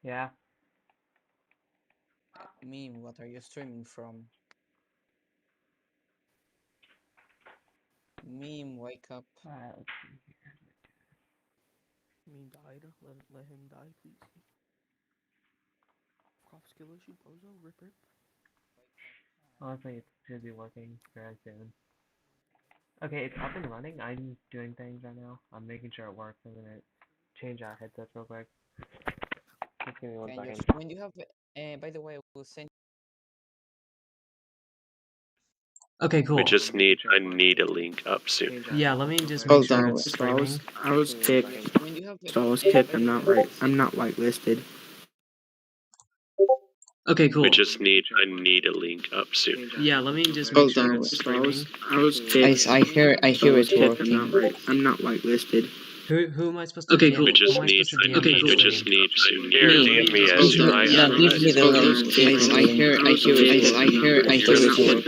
Yeah. Meme, what are you streaming from? Meme, wake up. Alright, let's see. Mean died. Let him die, please. Crop skill issue, bozo, rip rip. Honestly, it should be working very soon. Okay, it's up and running. I'm doing things right now. I'm making sure it works. I'm gonna change our headsets real quick. Just give me one Can you, second. when you have, by the way, I will send. Okay, We cool. just need I need a link up soon. Yeah, let me just make Hold sure on, it's so streaming. I was kicked. When you have, So I was by kicked. the way, I will I'm send. not whitelisted. Okay, We cool. just need I need a link up soon. Yeah, let me just make Hold sure on, it's so streaming. I was kicked. I hear So I was it kicked. working. I'm not whitelisted. Who am I supposed to Okay, DM? cool. We just Who am I need supposed to DM okay, for the cool. We stream? just need soon. Here, DM me Give as me, I yeah, give me the link. I hear it's working.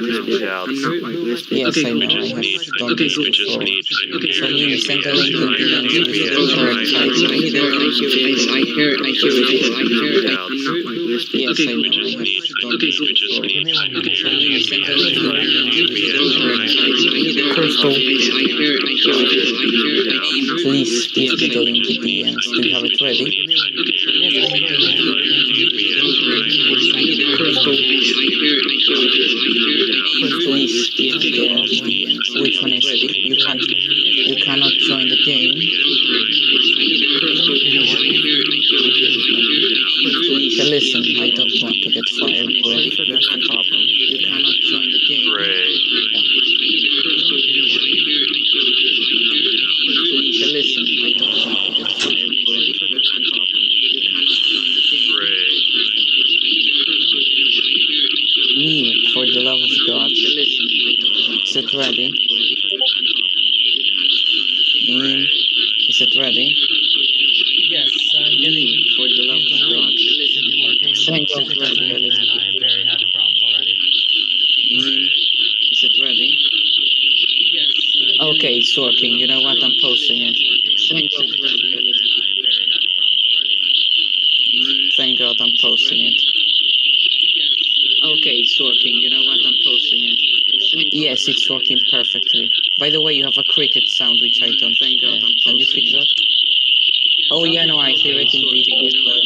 Who am I supposed to Yes, I DM? know. I Who am I have supposed to done DM? this we just before. need Okay, So cool. Mimi, send the link in DMs with the correct title. Yes, I know. I have done this before. Give me 1 minute, So sorry. Mimi, I'm send the link in actually writing DMs down with the the correct title. Crystal. Please give me the link in DMs. Do you have it ready? Give me 1 minute. Yes, I'm getting it. Thank you. Give me 1 second. I'm Crystal. getting it. Please give me the link in DMs. Which one is it? You cannot join the game. Is it working? So listen, I don't want to get fired already. So that's the problem. You cannot join the game. Ray. Is it working? So listen, I don't want to get fired already. So that's the problem. You cannot join the game. Ray. Me, for the love of God. So listen, I don't want to get ready. Me, is it ready? Yes, I'm getting. Me, for the love Is the of God. link should be working. Thank If God it for doesn't, ready. then I am very having problems already. Me, is it ready? Yes. Okay, it's working. You know what? I'm posting it. Thank If God it for doesn't, then I am very having problems already. Thank God I'm posting it. Okay, it's working. You know what? I'm posting it. Yes, it's working perfectly. By the way, you have a cricket sound which I don't. Can you fix that? Oh yeah, no, I hear it in video as well.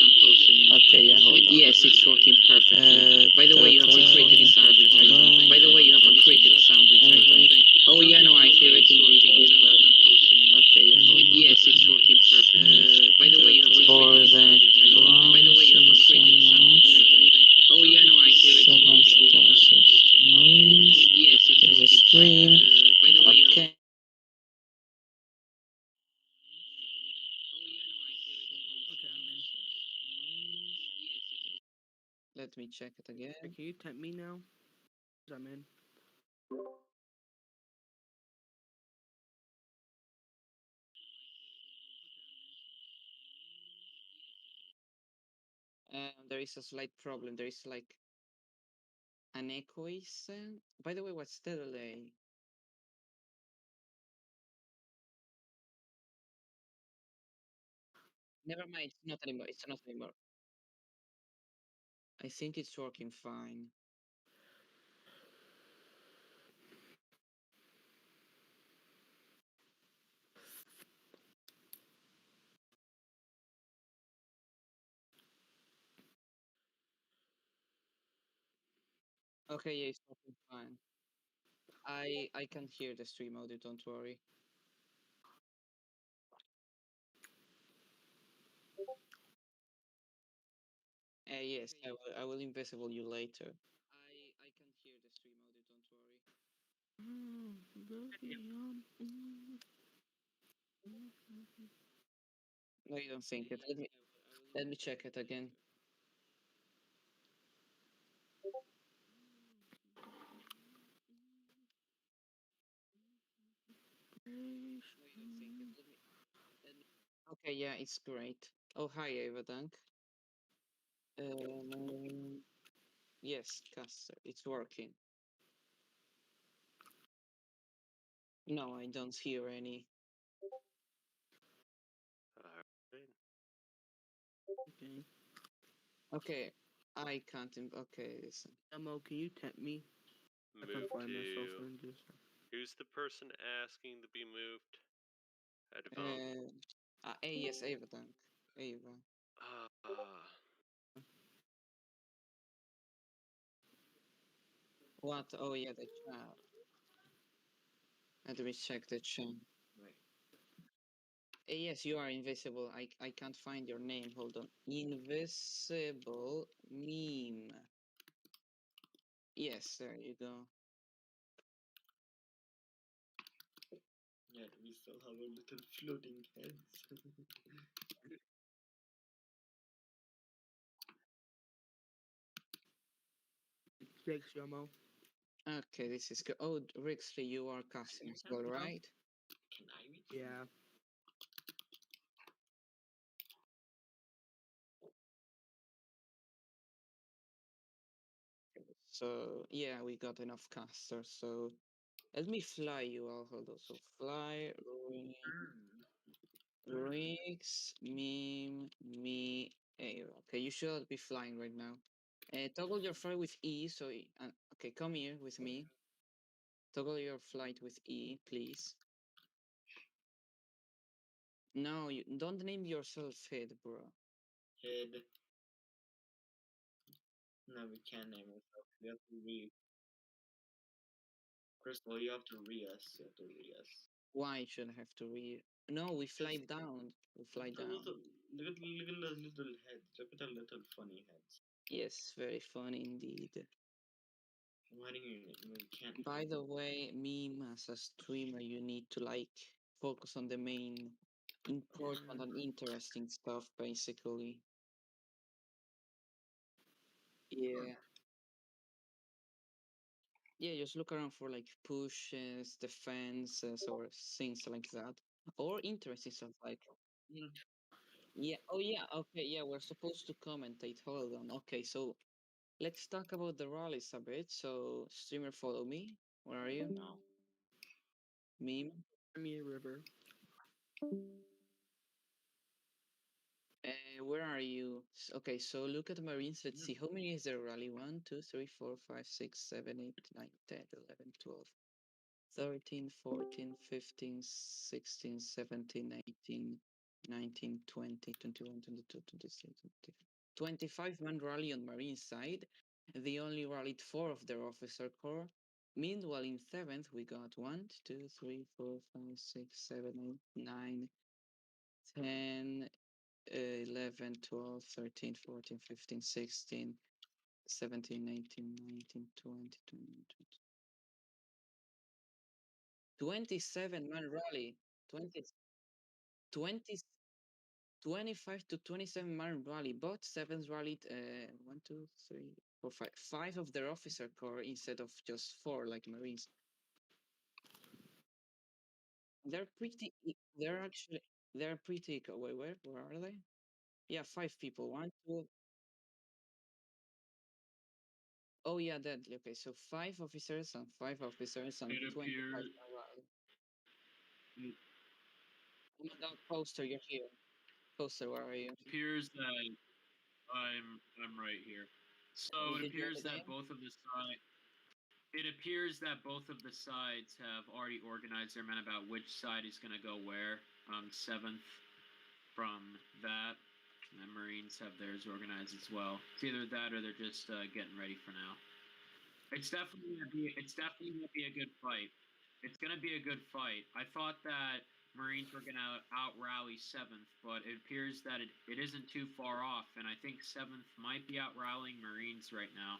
Okay, yeah, hold on. Yes, it's working perfectly. By the way, you have a cricket sound which I don't. By the way, you have a cricket sound which I don't. Oh yeah, no, I hear it in video as well. Okay, yeah, hold on. Yes, it's working perfectly. By the way, you have a cricket sound which I don't. By the way, you have a cricket sound which I don't. Oh yeah, no, I hear it in video as well. Yes, it's working. There's a stream. By the way, you have a Okay, I'm in. Let me check it again. Hey, can you tempt me now? 'Cause I'm in. There is a slight problem. There is like an echo is. By the way, what's the delay? Never mind. It's not anymore. It's not anymore. I think it's working fine. Okay, yeah, it's working fine. I can hear the stream audio. Don't worry. Yes, I will invisible you later. I can hear the stream audio. Don't worry. No, you don't think it. Let me check it again. No, you don't think it. Okay, yeah, it's great. Oh, hi, Ava Dunk. Um, yes, Caster, it's working. No, I don't hear any. Okay. Okay, I can't. Okay, listen. Demo, can you tempt me? I can Move find myself to. and just. Who's the person asking to be moved? Headphone. Yes, Ava, dank. Ava. What? Oh yeah, the chat. Let me check the chat. Right. Yes, you are invisible. I can't find your name. Hold on. Invisible meme. Yes, there you go. Yeah, we still have our little floating heads. Thanks, Yomo. Okay, this is good. Oh, Rixley, you are casting as well, right? Can I read? Yeah. So yeah, we got enough casters. So let me fly you all. Hold on. So fly, Rix, meme, me, Ava. Okay, you should be flying right now. Toggle your flight with E. So okay, come here with me. Toggle your flight with E, please. No, you don't name yourself Head, bro. Head. No, we can't name ourselves. We have to re. Crystal, you have to re us. You have to re us. Why should I have to read? No, we fly down. We fly down. Look at those little heads. Look at the little funny heads. Yes, very funny indeed. Why do you can't? By the way, meme as a streamer, you need to like focus on the main important and interesting stuff, basically. Yeah. Yeah, just look around for like pushes, defenses, or things like that. Or interesting stuff like yeah, oh yeah, okay, yeah, we're supposed to commentate. Hold on. Okay, so let's talk about the rallies a bit. So streamer follow me. Where are you? No. Meme. Me River. Where are you? Okay, so look at the Marines. Let's see. How many is there rally? 1, 2, 3, 4, 5, 6, 7, 8, 9, 10, 11, 12, 13, 14, 15, 16, 17, 18, 19, 20, 21, 22, 23, 25 man rally on Marine side. They only rallied 4 of their officer corps. Meanwhile, in 7th, we got 1, 2, 3, 4, 5, 6, 7, 8, 9, 10, 11, 12, 13, 14, 15, 16, 17, 18, 19, 20, 21, 22. 27 man rally. 20, 20, 25 to 27 man rally. Both sevens rallied 1, 2, 3, 4, 5. 5 of their officer corps instead of just 4 like Marines. They're pretty. They're actually. They're pretty. Wait, where are they? Yeah, 5 people. 1, 2. Oh yeah, that. Okay, so 5 officers and 5 officers and It 25 appears. man rally. Oh my God, Poster, you're here. Poster, where are you? It appears that I'm right here. So it Did you appears have a that name? both of the sides. It appears that both of the sides have already organized their men about which side is going to go where. 7th from that, and the Marines have theirs organized as well. It's either that or they're just getting ready for now. It's definitely gonna be a good fight. It's gonna be a good fight. I thought that Marines were gonna out rally 7th, but it appears that it isn't too far off, and I think 7th might be out rallying Marines right now.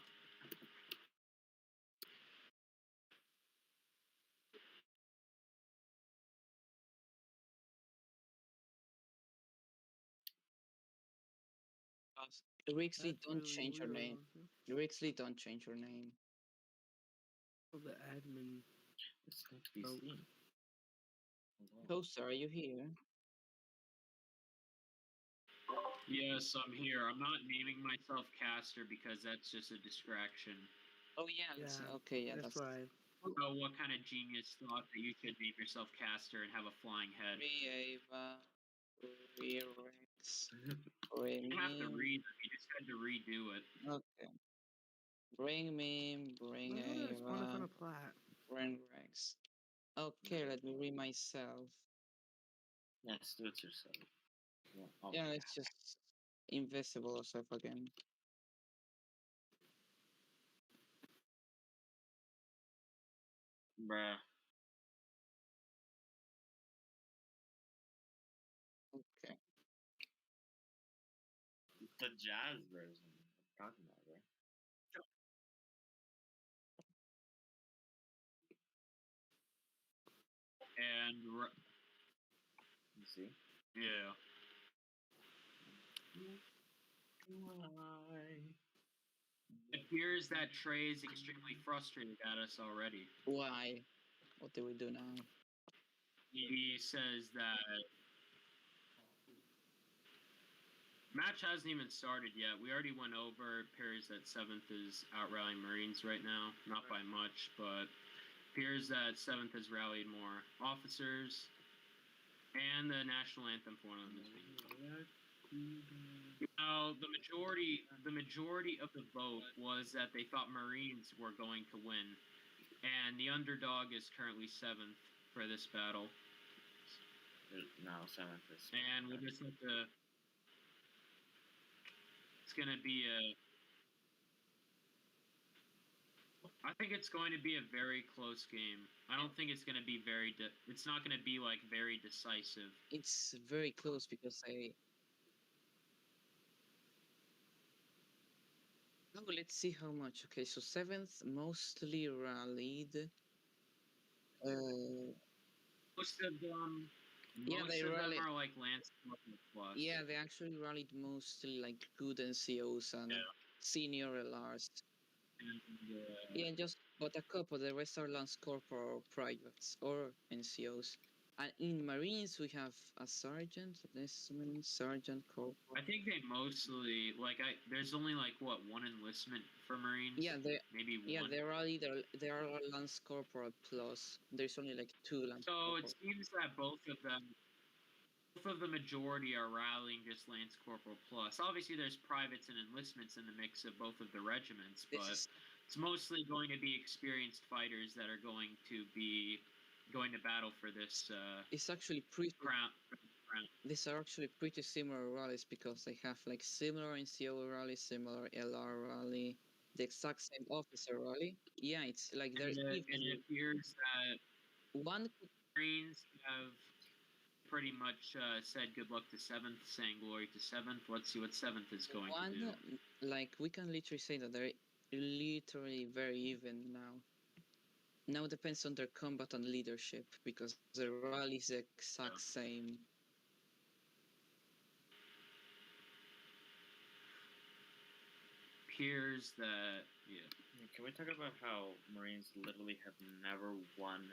Rixley, That's don't really change your weird. name. Rixley, don't change your name. The admin. It's not to be Oh. seen. Poster, are you here? Yes, I'm here. I'm not naming myself Caster because that's just a distraction. Oh yeah, Yeah. okay, yeah, That's that's why. I don't know what kind of genius thought that you should name yourself Caster and have a flying head. Ava, Rex, You have to Remy. read them. You just had to read do it. Okay. Bring me, bring It's fun in front Ava, of Plat. bring Rex. Okay, let me read myself. Yes, do it yourself. Yeah, oh Yeah, my it's just invisible or stuff again. Bruh. Okay. The jazz version. What I'm talking about, right? And You see? yeah, it appears that Trey is extremely frustrated at us already. Why? What do we do now? He says that match hasn't even started yet. We already went over. It appears that 7th is out rallying Marines right now. Not by much, but appears that 7th has rallied more officers. And the national anthem for them is being played. Now, the majority of the vote was that they thought Marines were going to win, and the underdog is currently 7th for this battle. No, 7th is. And we'll just have to. It's gonna be a. I think it's going to be a very close game. I don't think it's gonna be very. It's not gonna be like very decisive. It's very close because I. Oh, let's see how much. Okay, so 7th mostly rallied. Most of them. Yeah, Most they of them rallied. are like Lance plus. Yeah, they actually rallied mostly like good NCOs and senior LRs. And, Yeah, just but a couple. The rest are Lance Corporal privates or NCOs. And in Marines, we have a sergeant, enlistment, sergeant, corporal. I think they mostly there's only like what one enlistment for Marines. Yeah, they maybe yeah one. they're all either they are all Lance Corporal plus. There's only like 2 Lance. So Corporal. it seems that both of the majority are rallying just Lance Corporal plus. Obviously, there's privates and enlistments in the mix of both of the regiments, but it's mostly going to be experienced fighters that are going to be going to battle for this. It's actually pretty. Crown. These are actually pretty similar rallies because they have like similar NCO rally, similar LR rally, the exact same officer rally. Yeah, it's like they're And even. it appears that One Marines have pretty much said good luck to 7th, saying glory to 7th. Let's see what 7th is going to do. Like we can literally say that they're literally very even now. Now it depends on their combat and leadership because the rally is the exact same. Appears that Can we talk about how Marines literally have never won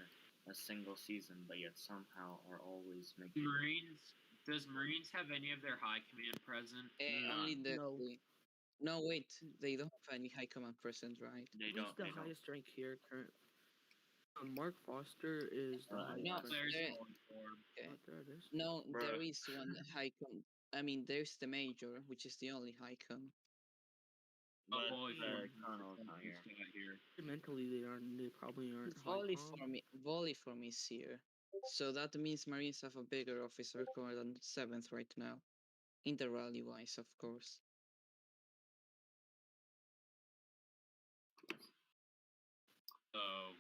a single season, but yet somehow are always making Marines? Does Marines have any of their high command present? Only the. No. No, wait. They don't have any high command present, right? They Who's don't. the They highest rank here current? Mark Foster is the highest No, rank. There's there, one form. okay. Oh, there it is. No, there Bruh. is one high com. I mean, there's the major, which is the only high com. But Volley the form colonel's not here. here. Mentally, they probably aren't Volley high form is here. So that means Marines have a bigger officer corps than 7th right now. In the rally wise, of course.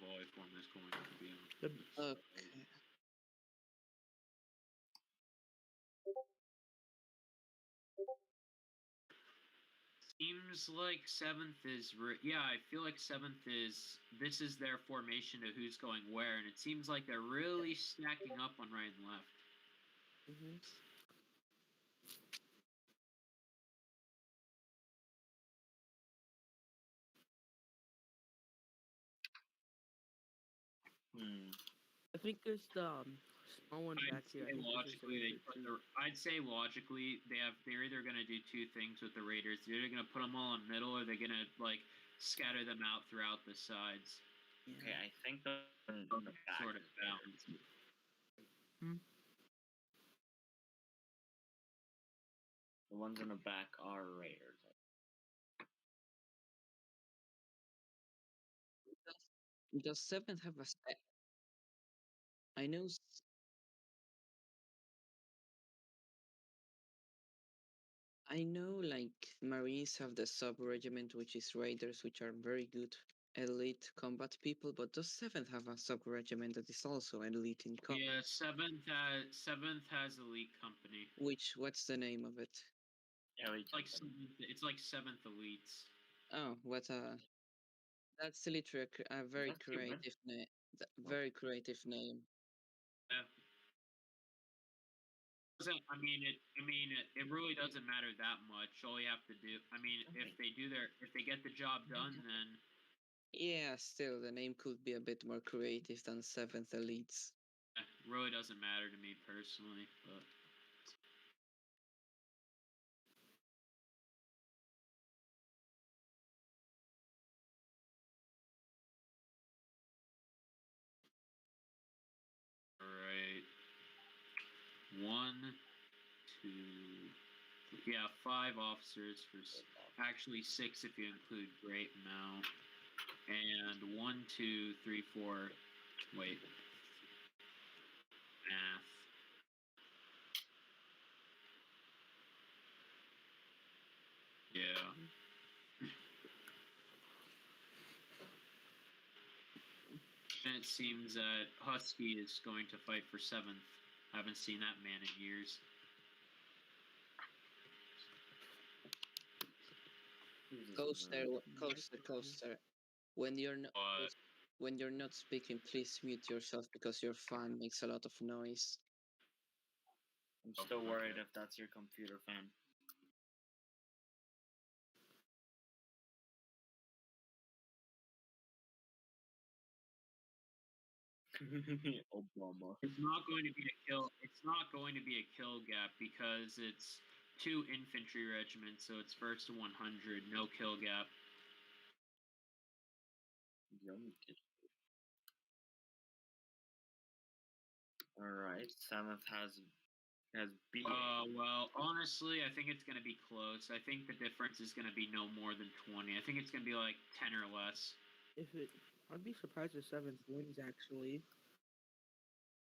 Volley form is going to be on. Okay. Seems like 7th is I feel like 7th is this is their formation of who's going where, and it seems like they're really stacking up on right and left. I think it's the small one back here. I'd say logically they're either gonna do two things with the Raiders. They're either gonna put them all in the middle, or they're gonna like scatter them out throughout the sides. Okay, I think the back sort of balance. The ones in the back are Raiders. Does 7th have a? I know. I know, like Marines have the sub regiment, which is Raiders, which are very good elite combat people. But does 7th have a sub regiment that is also elite in combat? Yeah, seventh has elite company. What's the name of it? Elite Like company. it's like seventh elites. Oh, what a that's literally a very that stupid? creative name. Very creative name. Yeah. It really doesn't matter that much. All you have to do, if they get the job done, then Yeah, still the name could be a bit more creative than 7th elites. it really doesn't matter to me personally. But all right, 1, 2, yeah, 5 officers for actually 6 if you include Great Mount, and 1, 2, 3, 4. Wait, math. Yeah. And it seems that Husky is going to fight for 7th. I haven't seen that man in years. Coaster. When you're not when you're not speaking, please mute yourself because your fan makes a lot of noise. I'm still worried if that's your computer fan. Obama. It's not going to be a kill. It's not going to be a kill gap because it's 2 infantry regiments, so it's first to 100, no kill gap. Alright, 7th has B. Well, honestly, I think it's going to be close. I think the difference is going to be no more than 20. I think it's going to be like 10 or less. I'd be surprised if 7th wins actually,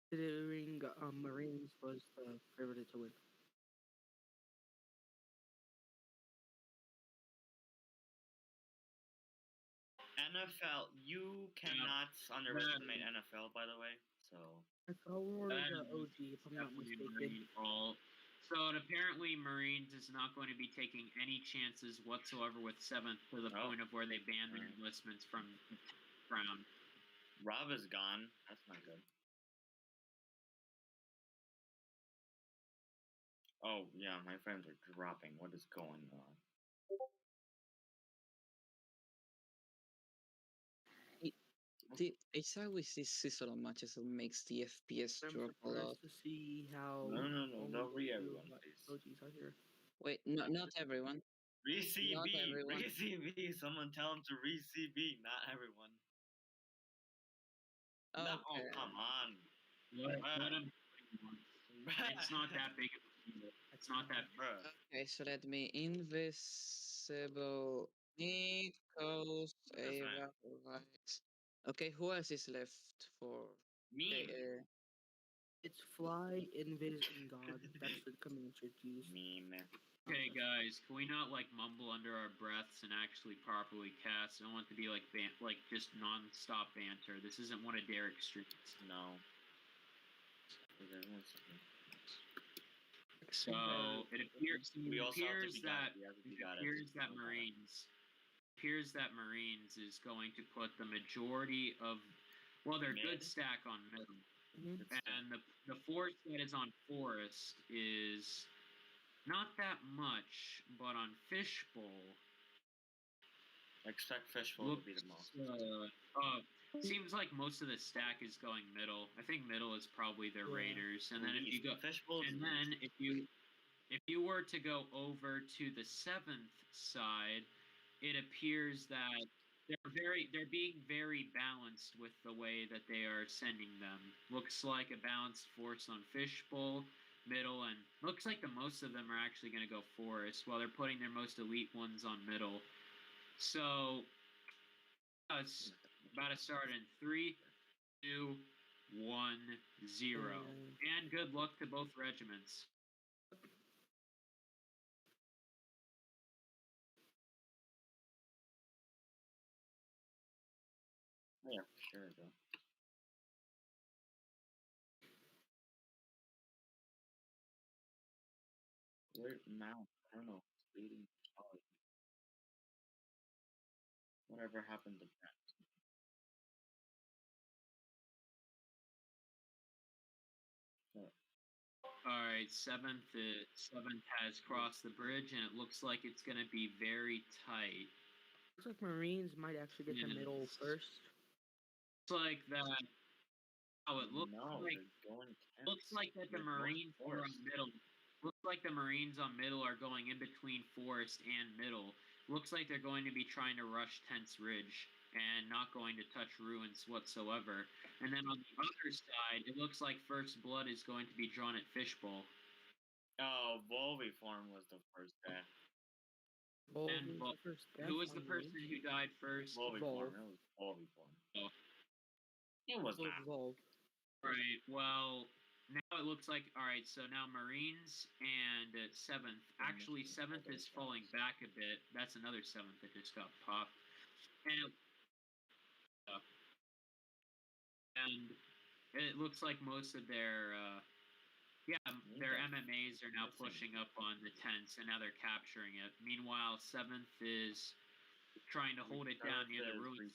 considering Marines was the favorite to win. NFL, you cannot underestimate NFL, by the way. So NFL is an OG, if I'm not mistaken. So apparently, Marines is not going to be taking any chances whatsoever with 7th to the point of where they ban their enlistments from round. Rob is gone. That's not good. Oh yeah, my frames are dropping. What is going on? It's always these seasonal matches that makes the FPS I'm drop a lot. surprised to see how No, don't read everyone, please. OGs are here. Wait, not everyone. Re-CB, re-CB. Someone tell him to re-CB, not everyone. Okay. No, oh, come on. It's not that big of a deal. It's not that big. Okay, so let me invisible Nikos Ava, right. Okay, who else is left for? Me. Okay, It's Fly, Invis, and God. That's the command used. Meme. Okay, guys, can we not like mumble under our breaths and actually properly cast? I don't want it to be like just non-stop banter. This isn't one of Derek's streams. No. So it appears that Marines is going to put the majority of, well, they're good stack on middle, and the force that is on forest is not that much, but on fishbowl. Expect fishbowl to be the most. Seems like most of the stack is going middle. I think middle is probably their raiders, and then if you go fishbowl, and then if you were to go over to the 7th side, it appears that they're being very balanced with the way that they are sending them. Looks like a balanced force on fishbowl, middle, and looks like the most of them are actually going to go forest, while they're putting their most elite ones on middle. So about to start in 3, 2, 1, 0. And good luck to both regiments. Yeah, for sure, though. Where Mount Colonel leading charge? Whatever happened to that? All right, seventh has crossed the bridge, and it looks like it's going to be very tight. Looks like Marines might actually get the middle Yes. first. Looks like that. Oh, it looks No, like they're going looks like that the You're going Marines are on forest. middle. Looks like the Marines on middle are going in between forest and middle. Looks like they're going to be trying to rush Tense Ridge and not going to touch ruins whatsoever. And then on the other side, it looks like First Blood is going to be drawn at Fishbowl. Oh, Volviform was the first death. And who was the person who died first? Volviform. It was Volviform. Oh. It was not. Volv. Right. Well, now it looks like so now Marines and 7th. Actually, 7th is falling back a bit. That's another 7th that just got popped. And it looks like most of their their MMAs are now pushing up on the tents, and now they're capturing it. Meanwhile, 7th is trying to hold it down near the ruins.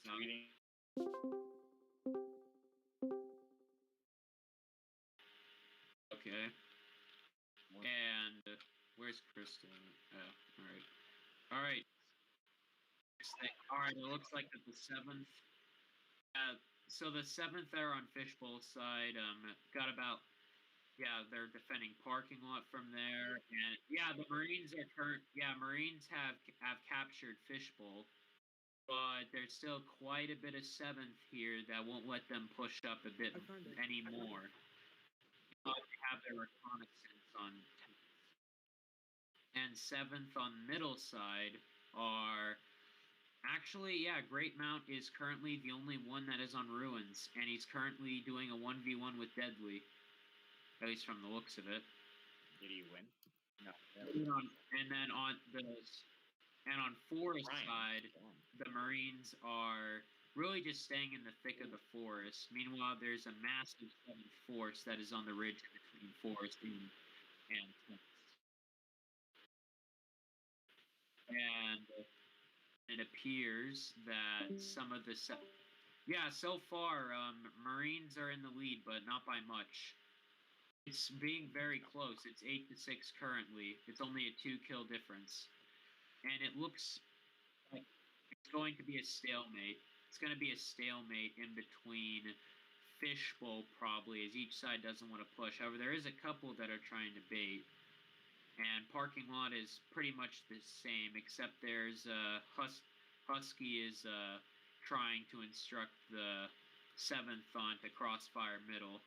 Okay. And where's Krista? Oh, all right. All right. It looks like that the 7th. So the 7th are on Fishbowl side. Got about. Yeah, they're defending parking lot from there, and the Marines are Marines have captured Fishbowl, but there's still quite a bit of 7th here that won't let them push up a bit anymore. They have their reconnaissance on. And 7th on middle side are actually, Great Mount is currently the only one that is on ruins, and he's currently doing a 1v1 with Deadly, at least from the looks of it. Did he win? No. And then on Forest side, the Marines are really just staying in the thick of the forest. Meanwhile, there's a massive 7th force that is on the ridge between Forest and Tents. And it appears that some of the so far Marines are in the lead, but not by much. It's being very close. It's 8-6 currently. It's only a 2-kill difference, and it looks like it's going to be a stalemate. It's going to be a stalemate in between Fishbowl probably, as each side doesn't want to push. However, there is a couple that are trying to bait. And parking lot is pretty much the same, except there's Husky is trying to instruct the 7th on to crossfire middle.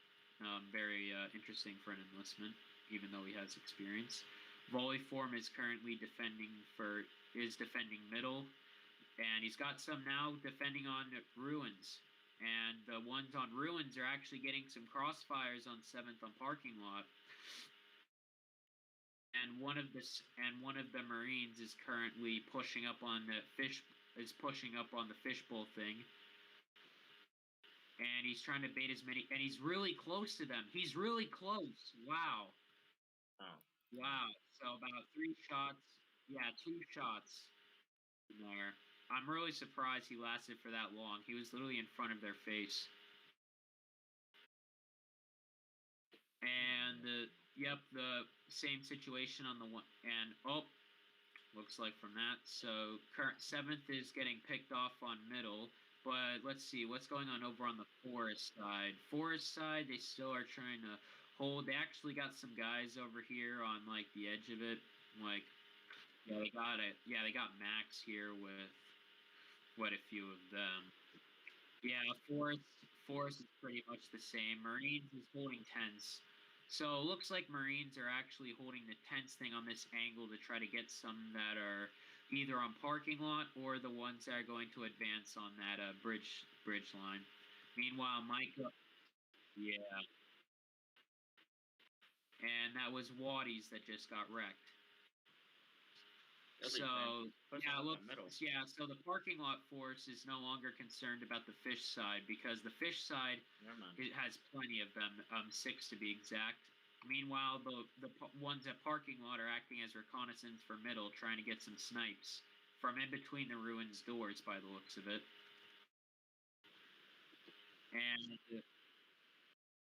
Very interesting for an enlistment, even though he has experience. Volleyform is currently defending middle, and he's got some now defending on ruins. And the ones on ruins are actually getting some crossfires on 7th on parking lot. And one of the Marines is currently pushing up on the fishbowl thing, and he's trying to bait as many, and he's really close to them. He's really close. Wow. Oh. Wow. So about 3 shots. Yeah, 2 shots there. I'm really surprised he lasted for that long. He was literally in front of their face. And the same situation on the one, and looks like from that. So current 7th is getting picked off on middle, but let's see what's going on over on the Forest side. Forest side, they still are trying to hold. They actually got some guys over here on like the edge of it. Like, they got it. Yeah, they got Max here with quite a few of them. Yeah, Forest is pretty much the same. Marines is holding Tense. So it looks like Marines are actually holding the Tense thing on this angle to try to get some that are either on parking lot or the ones that are going to advance on that bridge bridge line. Meanwhile, Micah, yeah, and that was Waddy's that just got wrecked. Really, So push yeah, it look, up the middle. yeah. So the parking lot force is no longer concerned about the fish side because the fish side Never mind. it has plenty of them, 6 to be exact. Meanwhile, the ones at parking lot are acting as reconnaissance for middle, trying to get some snipes from in between the ruins doors, by the looks of it. And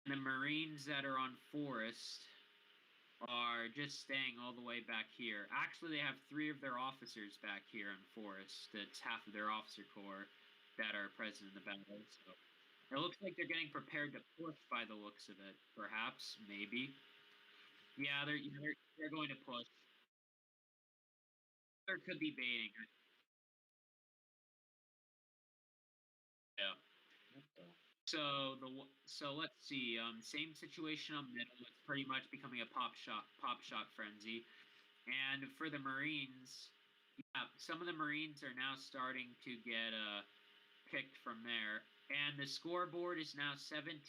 the Marines that are on forest are just staying all the way back here. Actually, they have 3 of their officers back here in forest. It's half of their officer corps that are present in the battle. So it looks like they're getting prepared to push by the looks of it. Perhaps, maybe. Yeah, they're going to push. There could be baiting. Yeah. So let's see. Same situation on middle. It's pretty much becoming a pop shot frenzy. And for the Marines, yeah, some of the Marines are now starting to get picked from there. And the scoreboard is now 17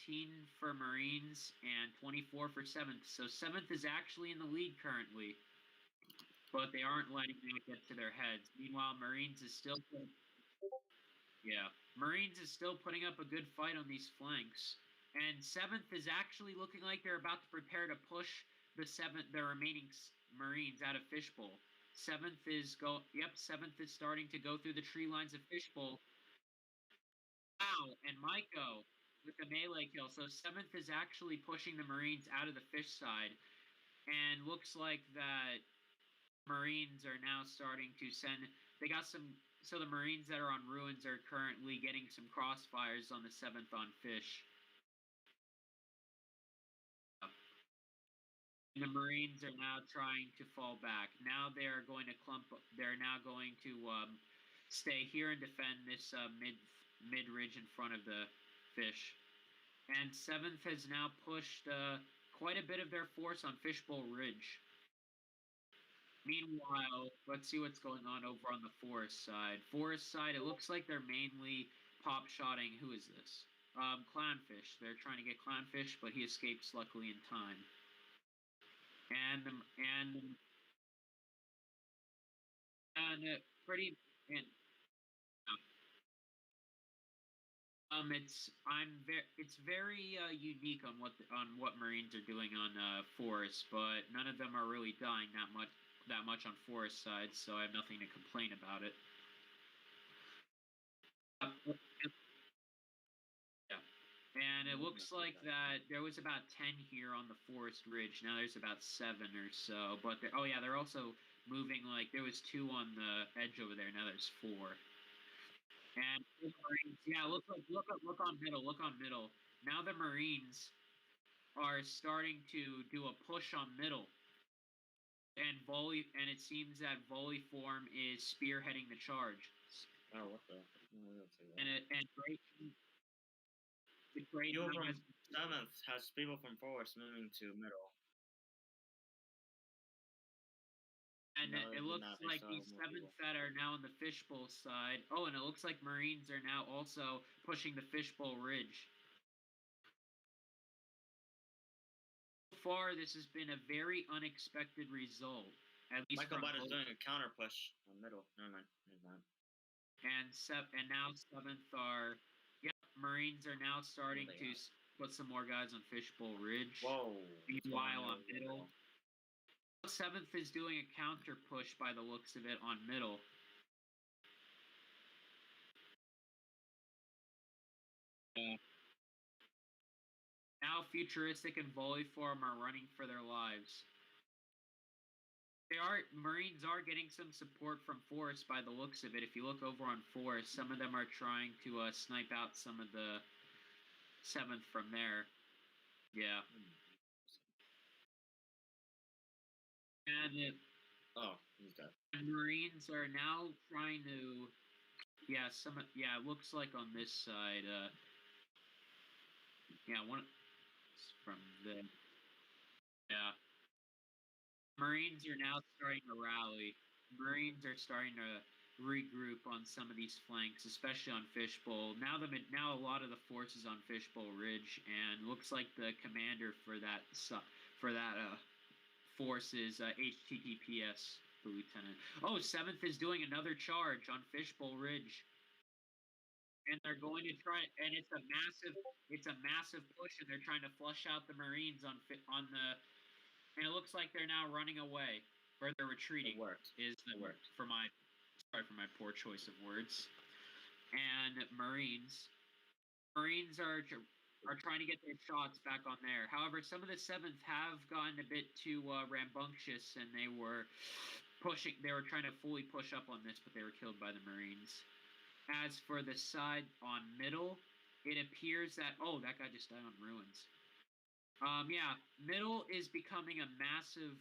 for Marines and 24 for 7th. So 7th is actually in the lead currently, but they aren't letting that get to their heads. Meanwhile, Marines is still Marines is still putting up a good fight on these flanks. And 7th is actually looking like they're about to prepare to push the remaining Marines out of Fishbowl. 7th is 7th is starting to go through the tree lines of Fishbowl. Wow, and Maiko with the melee kill. So 7th is actually pushing the Marines out of the fish side. And looks like that Marines are now starting to send. They got some. So the Marines that are on ruins are currently getting some crossfires on the 7th on fish. And the Marines are now trying to fall back. Now they are going to clump. They're now going to stay here and defend this mid ridge in front of the fish. And 7th has now pushed quite a bit of their force on Fishbowl Ridge. Meanwhile, let's see what's going on over on the forest side. Forest side, it looks like they're mainly pop-shotting. Who is this? Clownfish. They're trying to get Clownfish, but he escapes luckily in time. And pretty and it's very unique on what Marines are doing on forest, but none of them are really dying that much on forest side, so I have nothing to complain about it. Yeah. And it looks like that there was about 10 here on the forest ridge. Now there's about 7 or so, but they're also moving. Like there was 2 on the edge over there. Now there's 4. And the Marines, yeah, look on middle. Look on middle. Now the Marines are starting to do a push on middle. And it seems that volley form is spearheading the charge. Oh, what the? People from 7th has people from forest moving to middle. And it looks like these 7th that are now on the fishbowl side. Oh, and it looks like Marines are now also pushing the fishbowl ridge. So far, this has been a very unexpected result. At least Michael Butt is doing a counter push on middle. Never mind. And now 7th are. Yep, Marines are now starting to put some more guys on Fishbowl Ridge. Whoa. Meanwhile, on middle. 7th is doing a counter push by the looks of it on middle. Now Futuristic and Volley Form are running for their lives. Marines are getting some support from Forest by the looks of it. If you look over on Forest, some of them are trying to snipe out some of the 7th from there. Yeah. And he's dead. Marines are now trying to. It looks like on this side. One from the. Yeah. Marines are now starting to rally. Marines are starting to regroup on some of these flanks, especially on Fishbowl. Now a lot of the force is on Fishbowl Ridge, and looks like the commander for that force is HTTPS, the lieutenant. Oh, 7th is doing another charge on Fishbowl Ridge, and they're going to try. And it's a massive push, and they're trying to flush out the Marines on the. And it looks like they're now running away, or they're retreating. It worked. For my poor choice of words. And Marines are trying to get their shots back on there. However, some of the 7th have gotten a bit too rambunctious, and they were trying to fully push up on this, but they were killed by the Marines. As for the side on middle, it appears that that guy just died on ruins. Yeah, middle is becoming a massive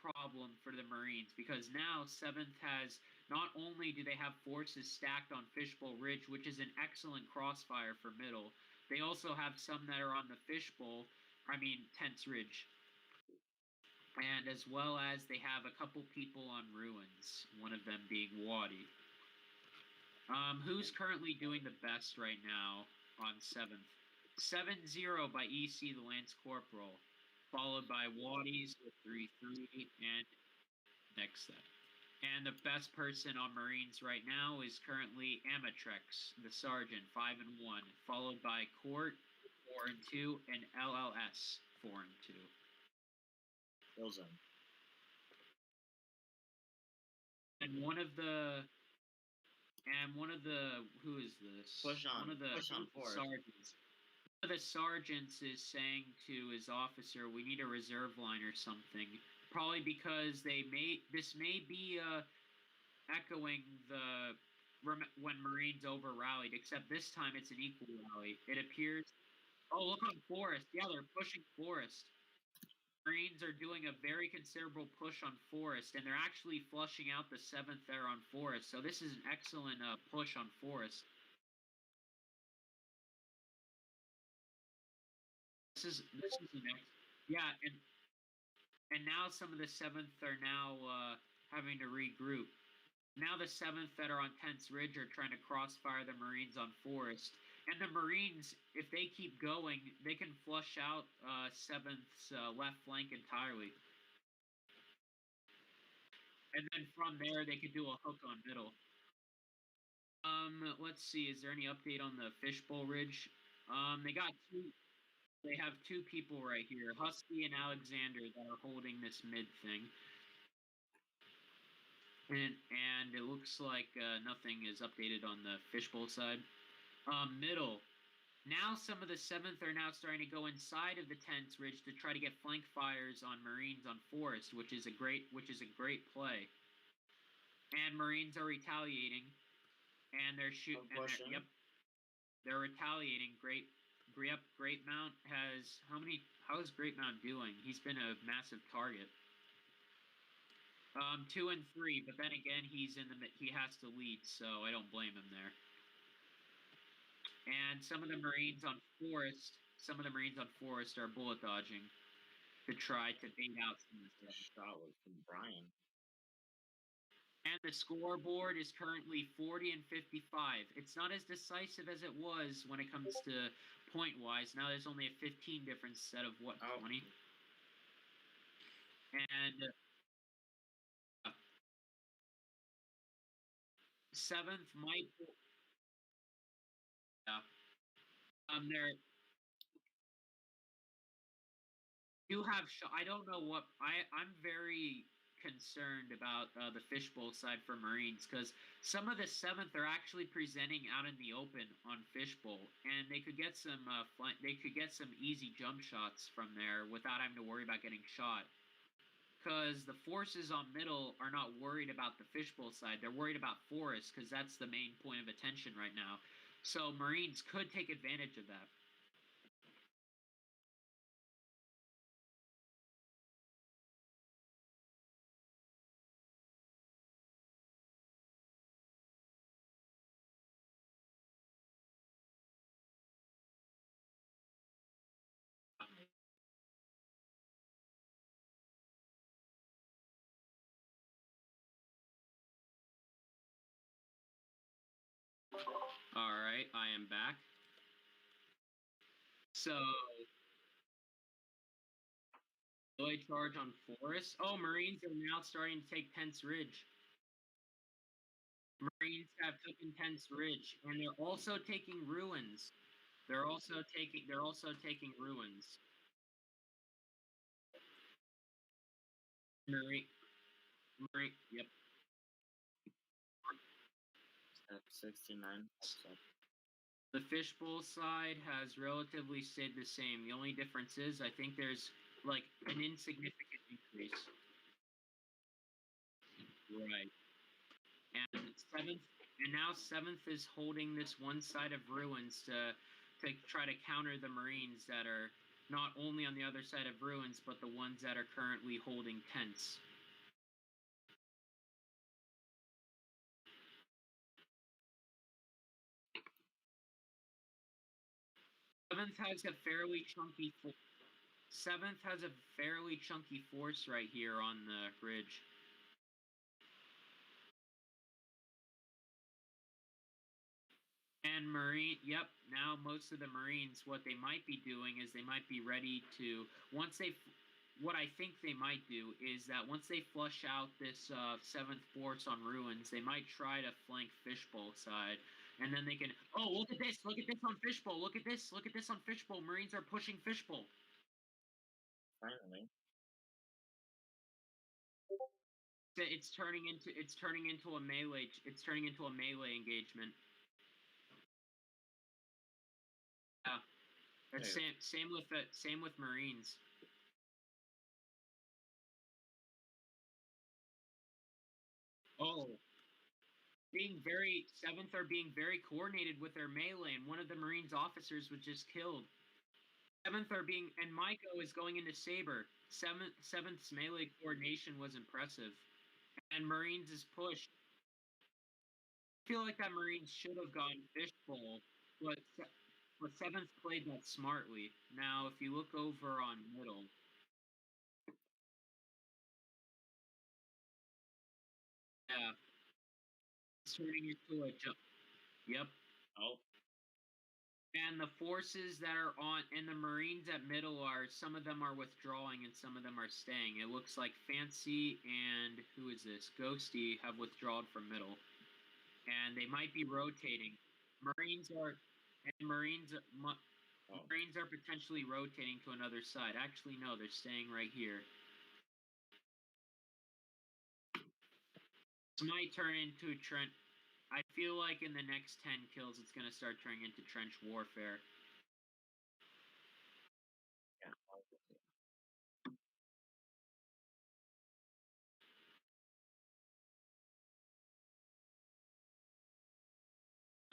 problem for the Marines, because now 7th has, not only do they have forces stacked on Fishbowl Ridge, which is an excellent crossfire for middle, they also have some that are on the Tents Ridge. And as well as they have a couple people on ruins, one of them being Wadi. Who's currently doing the best right now on 7th? 7-0 by EC, the Lance Corporal, followed by Waddies with 3-3, and next set. And the best person on Marines right now is currently Amatrex, the Sergeant, 5-1, followed by Court, 4-2, and LLS, 4-2. Ozone. And one of the who is this? Push on forward. Sergeants. One of the sergeants is saying to his officer, "We need a reserve line or something." Probably because this may be echoing when Marines over rallied, except this time it's an equal rally. It appears. Oh, look on Forest. Yeah, they're pushing Forest. Marines are doing a very considerable push on Forest, and they're actually flushing out the 7th there on Forest. So this is an excellent push on Forest. This is yeah, and now some of the 7th are now having to regroup. Now the 7th that are on Tents Ridge are trying to crossfire the Marines on Forest. And the Marines, if they keep going, they can flush out 7th's left flank entirely. And then from there, they could do a hook on middle. Let's see. Is there any update on the Fishbowl Ridge? They have two people right here, Husky and Alexander, that are holding this mid thing. And it looks like nothing is updated on the Fishbowl side. Middle. Now some of the 7th are now starting to go inside of the Tents Ridge to try to get flank fires on Marines on Forest, which is a great play. And Marines are retaliating, and they're shooting. Yep, they're retaliating. Great Mount has how is Great Mount doing? He's been a massive target. 2 and 3, but then again, he has to lead, so I don't blame him there. And some of the Marines on Forest are bullet dodging to try to bait out some of the stuff. Shot was from Brian. And the scoreboard is currently 40 and 55. It's not as decisive as it was when it comes to point-wise. Now there's only a 15 difference set of 20? And 7th might. Yeah. There. You have. I don't know what. I'm very concerned about the Fishbowl side for Marines, because some of the 7th are actually presenting out in the open on Fishbowl, and they could get some easy jump shots from there without having to worry about getting shot. Because the forces on middle are not worried about the Fishbowl side; they're worried about Forest, because that's the main point of attention right now. So Marines could take advantage of that. Alright, I am back. So, melee charge on Forest. Oh, Marines are now starting to take Pence Ridge. Marines have taken Pence Ridge, and they're also taking Ruins. They're also taking Ruins. Yep. Step 69. Step. The Fishbowl side has relatively stayed the same. The only difference is I think there's like an insignificant increase. Right. And now seventh is holding this one side of Ruins to try to counter the Marines that are not only on the other side of Ruins, but the ones that are currently holding tents. Seventh has a fairly chunky force right here on the ridge. And yep, now most of the Marines, what they might be doing is they might be ready to, what I think they might do is that once they flush out this 7th force on Ruins, they might try to flank Fishbowl side. And then they can, oh, look at this on Fishbowl, look at this on Fishbowl, Marines are pushing Fishbowl. Finally. It's turning into a melee engagement. Yeah. That's same with Marines. Oh. Seventh are being very coordinated with their melee, and one of the Marines officers was just killed. Seventh are being, and Maiko is going into Saber. Seventh's melee coordination was impressive, and Marines is pushed. I feel like that Marines should have gone Fishbowl, but Seventh played that smartly. Now, if you look over on middle, yeah, it's turning into a jump. Yep. Oh. And the forces that are on, and the Marines at middle are, some of them are withdrawing and some of them are staying. It looks like Fancy and, who is this, Ghosty have withdrawn from middle. And they might be rotating. Marines are potentially rotating to another side. Actually, no, they're staying right here. This might turn into trench. I feel like in the next 10 kills, it's going to start turning into trench warfare. Yeah.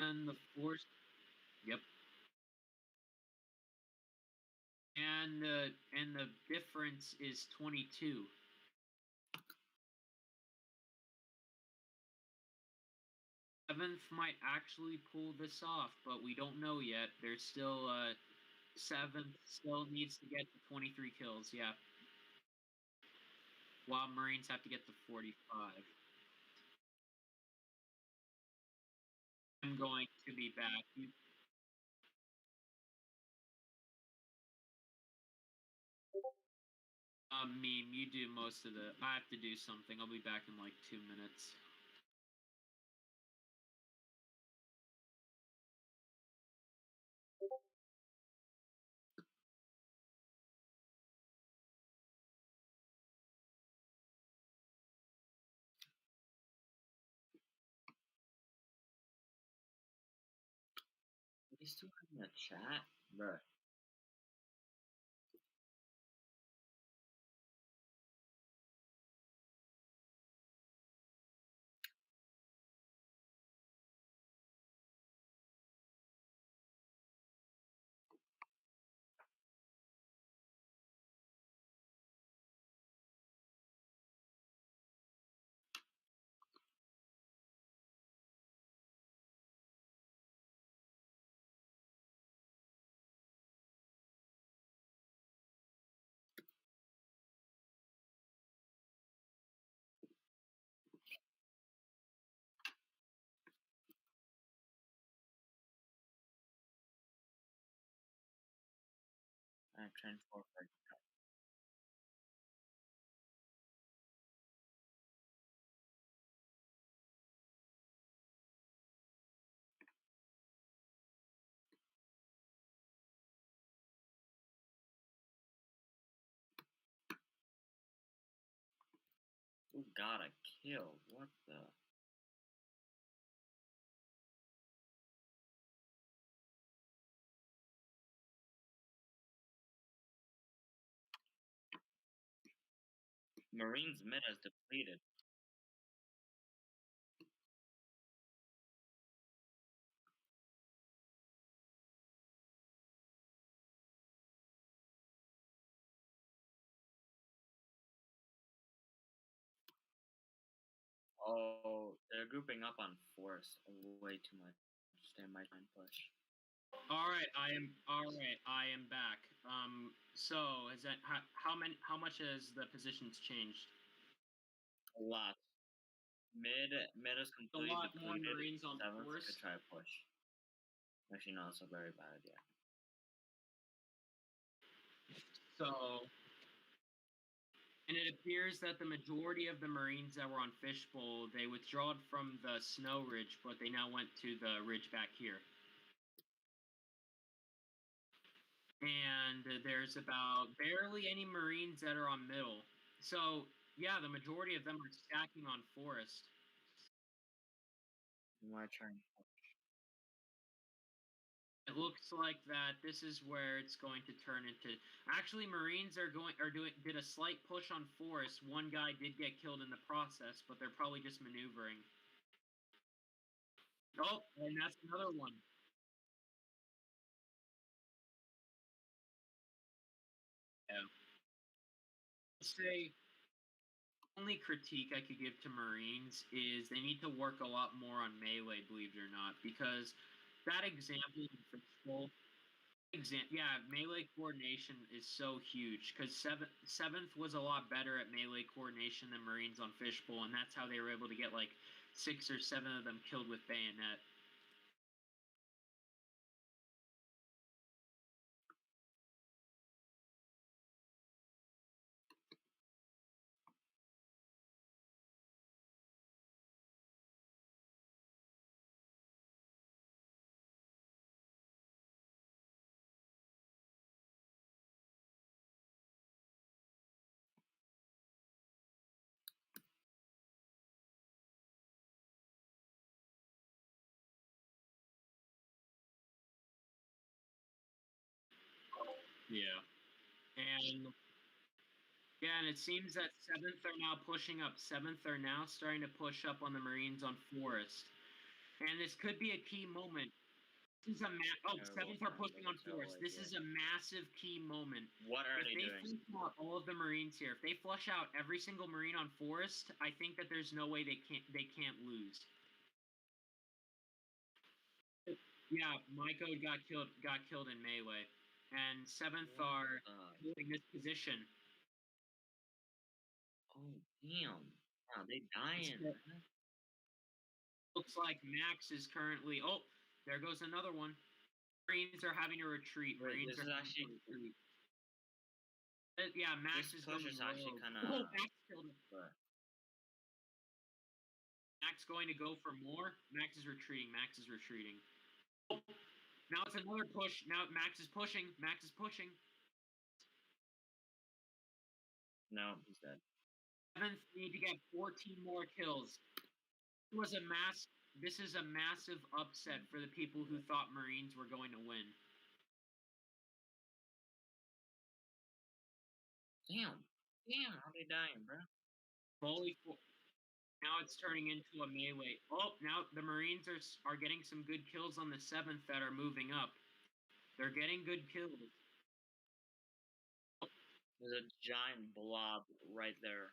And the force, yep. And the difference is 22. Seventh might actually pull this off, but we don't know yet. There's still Seventh still needs to get to 23 kills, yeah. While Marines have to get to 45. I'm going to be back. Meme, you do most of the. I have to do something. I'll be back in like 2 minutes. These two are in the chat, bruh. transport. Who got a kill? What the? Marines mid is depleted. Oh, they're grouping up on forest way too much. They might try and push. All right, I am back. So has that how much has the positions changed? A lot. Mid is A completely lot more depleted. Marines on Seventh forest. could try to push. Actually, no, it's a very bad idea. So, and it appears that the majority of the Marines that were on Fishbowl, they withdrawed from the Snow Ridge, but they now went to the ridge back here. And there's about barely any Marines that are on middle. So, yeah, the majority of them are stacking on forest. You want to try and It looks like that this is where it's going to turn into. Actually, Marines did a slight push on forest. One guy did get killed in the process, but they're probably just maneuvering. Oh, and that's another one. Yeah. I'd say only critique I could give to Marines is they need to work a lot more on melee, believe it or not, because that example in Fishbowl, yeah, melee coordination is so huge because seventh was a lot better at melee coordination than Marines on Fishbowl, and that's how they were able to get like 6 or 7 of them killed with bayonet. Yeah, and yeah, and it seems that seventh are now pushing up. Seventh are now starting to push up on the Marines on Forest, and this could be a key moment. This is seventh are pushing on Forest. This is a massive key moment. What are If they they doing? flush out all of the Marines here, if they flush out every single Marine on Forest, I think that there's no way they can't lose. Yeah, my code got killed in melee, and seventh are holding this position. Oh damn! Wow, they dying. Man. Looks like Max is currently. Oh, there goes another one. Marines are having to retreat. Wait, Marines this are is having actually. to retreat. Yeah, Max This is push going is actually rogue. kind of. Oh, Max killed him. Max going to go for more. Max is retreating. Max is retreating. Oh, now it's another push. Now Max is pushing. Max is pushing. No, he's dead. Seventh need to get 14 more kills. This is a massive upset for the people who thought Marines were going to win. Damn, how they dying, bro? Now it's turning into a melee. Oh, now the Marines are getting some good kills on the seventh that are moving up. They're getting good kills. There's a giant blob right there.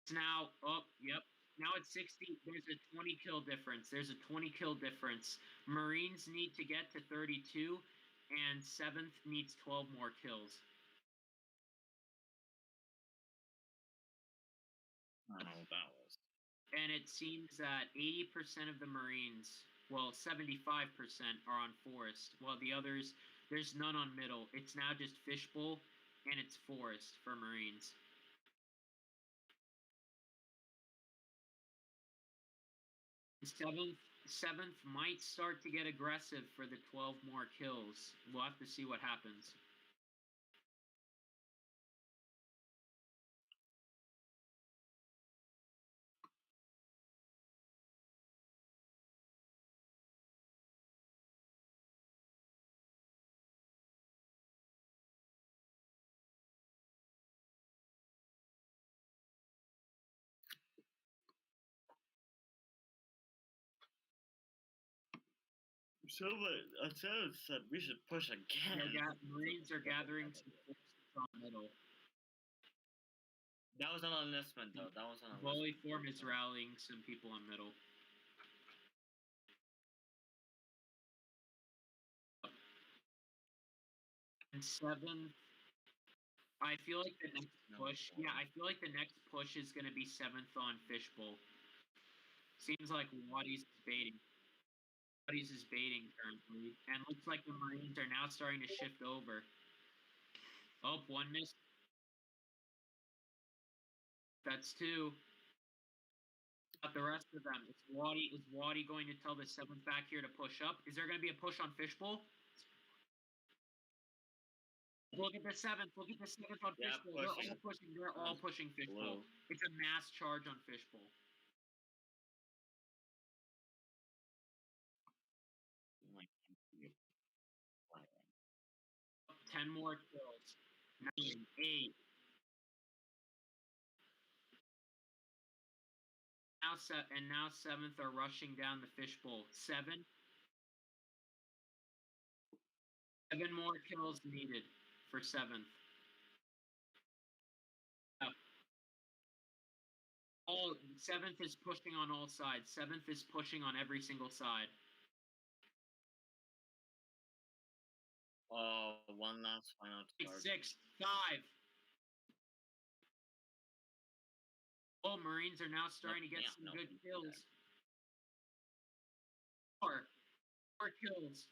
It's now, yep. Now it's 60. There's a 20 kill difference. There's a 20 kill difference. Marines need to get to 32, and seventh needs 12 more kills. I don't know what that was. And it seems that 80% of the Marines, well, 75% are on forest, while the others, There's none on middle. It's now just fishbowl, and it's forest for Marines. Seventh might start to get aggressive for the 12 more kills. We'll have to see what happens. Silva said we should push again. Marines are gathering some forces on middle. That was on enlistment, though. That was on Volley enlistment. form is rallying some people on middle. And 7th, I feel like the next push. Yeah, I feel like the next push is going to be 7th on fishbowl. Seems like Waddy's is baiting. Waddy's is baiting currently, and looks like the Marines are now starting to shift over. Oh, one miss. That's 2. But the rest of them, it's Waddy. Is Waddy going to tell the 7th back here to push up? Is there going to be a push on fishbowl? Look at the 7th. Look at the 7th on fishbowl. They're all pushing. They're all pushing fishbowl. It's a mass charge on fishbowl. 10 more kills. 9, 8. Now 7th are rushing down the fishbowl. 7. 7 more kills needed for 7th. All 7th is pushing on all sides. 7th is pushing on every single side. One last final charge. 6, 5. Oh, Marines are now starting to get some good kills. 4 kills.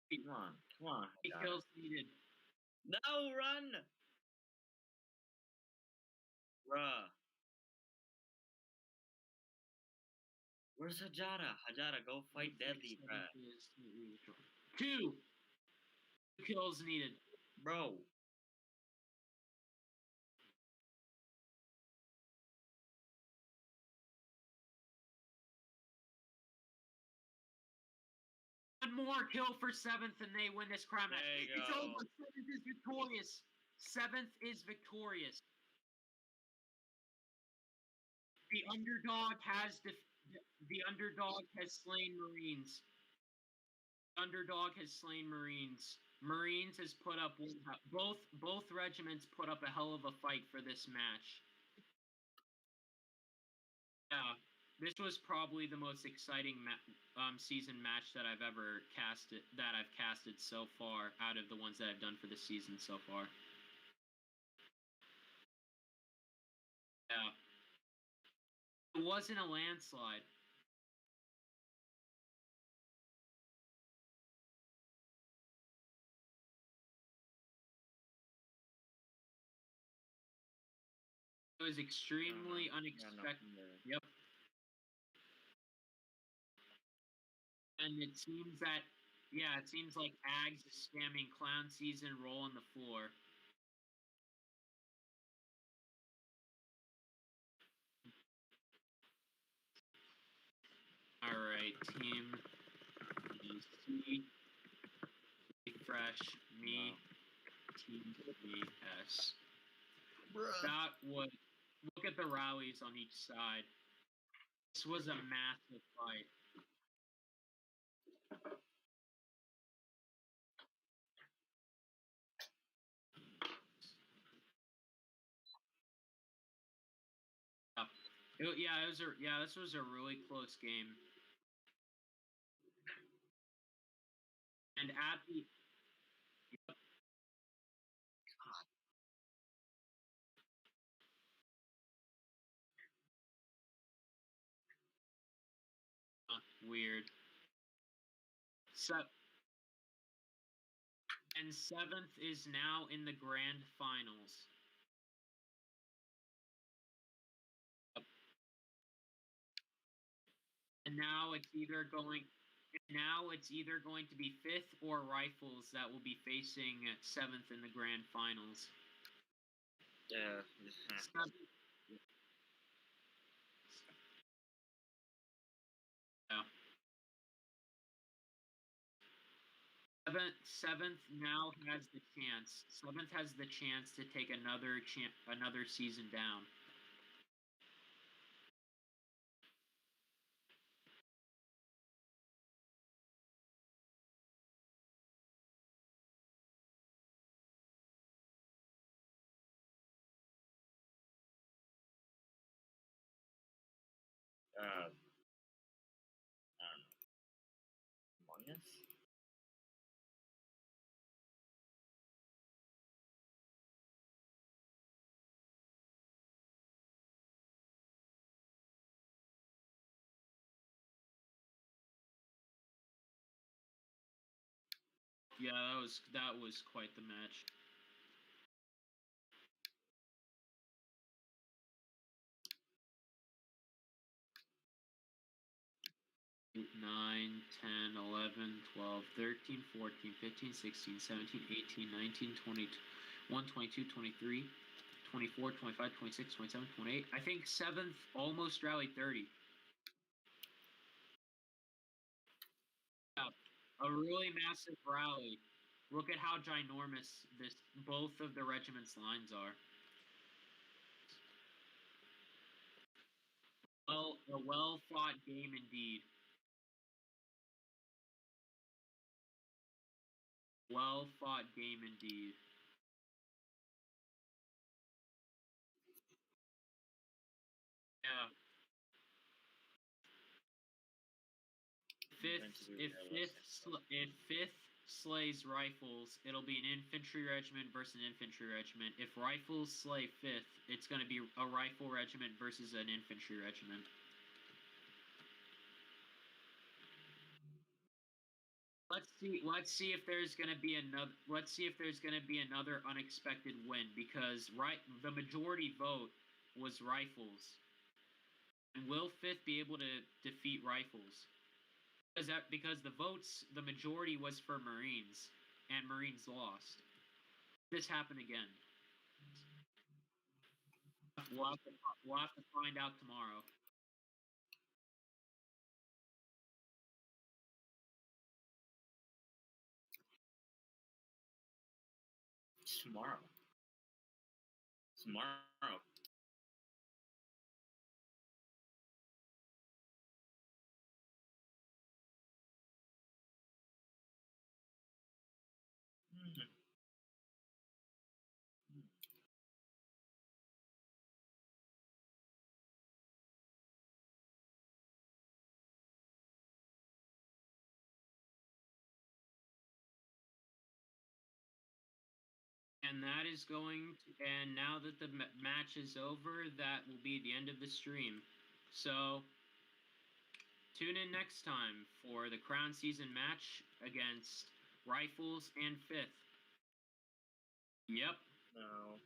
Come on. 8 kills needed. No, run! Bruh. Where's Hajara? Hajara, go fight Deadly, bruh. 2 kills needed. Bro. One more kill for 7th, and they win this crown match. It's go. over. 7th is victorious. 7th is victorious. The underdog has slain Marines. Underdog has slain Marines. Marines has put up both regiments put up a hell of a fight for this match. Yeah, this was probably the most exciting season match that I've ever casted so far out of the ones that I've done for the season so far. Yeah. It wasn't a landslide. It was extremely unexpected. Yep. And it seems like Ags is spamming clown season roll on the floor. Alright, team EC, Fresh, me, team BS. That was, look at the rallies on each side. This was a massive fight. This was a really close game. And at the Weird. And 7th is now in the grand finals. And now it's either going to be 5th or Rifles that will be facing 7th in the grand finals. Yeah. Seventh now has the chance. 7th has the chance to take another season down. I don't know. Among Us? Yeah, that was quite the match. Nine, 10, 11, 12, 13, 14, 15, 16, 17, 18, 19, 20, 21, 22, 23, 24, 25, 26, 27, 28. I think 7th almost rallied 30. Yeah, a really massive rally. Look at how ginormous both of the regiment's lines are. Well, a well-fought game indeed. Well-fought game indeed. Yeah. If fifth slays Rifles, it'll be an infantry regiment versus an infantry regiment. If Rifles slay 5th, it's going to be a rifle regiment versus an infantry regiment. Let's see if there's going to be another unexpected win, because the majority vote was Rifles. And will 5th be able to defeat Rifles? Because the majority was for Marines, and Marines lost. This happened again. We'll have to find out tomorrow. Tomorrow. Tomorrow. And now that the match is over, that will be the end of the stream. So tune in next time for the Crown Season match against Rifles and 5th. Yep. No.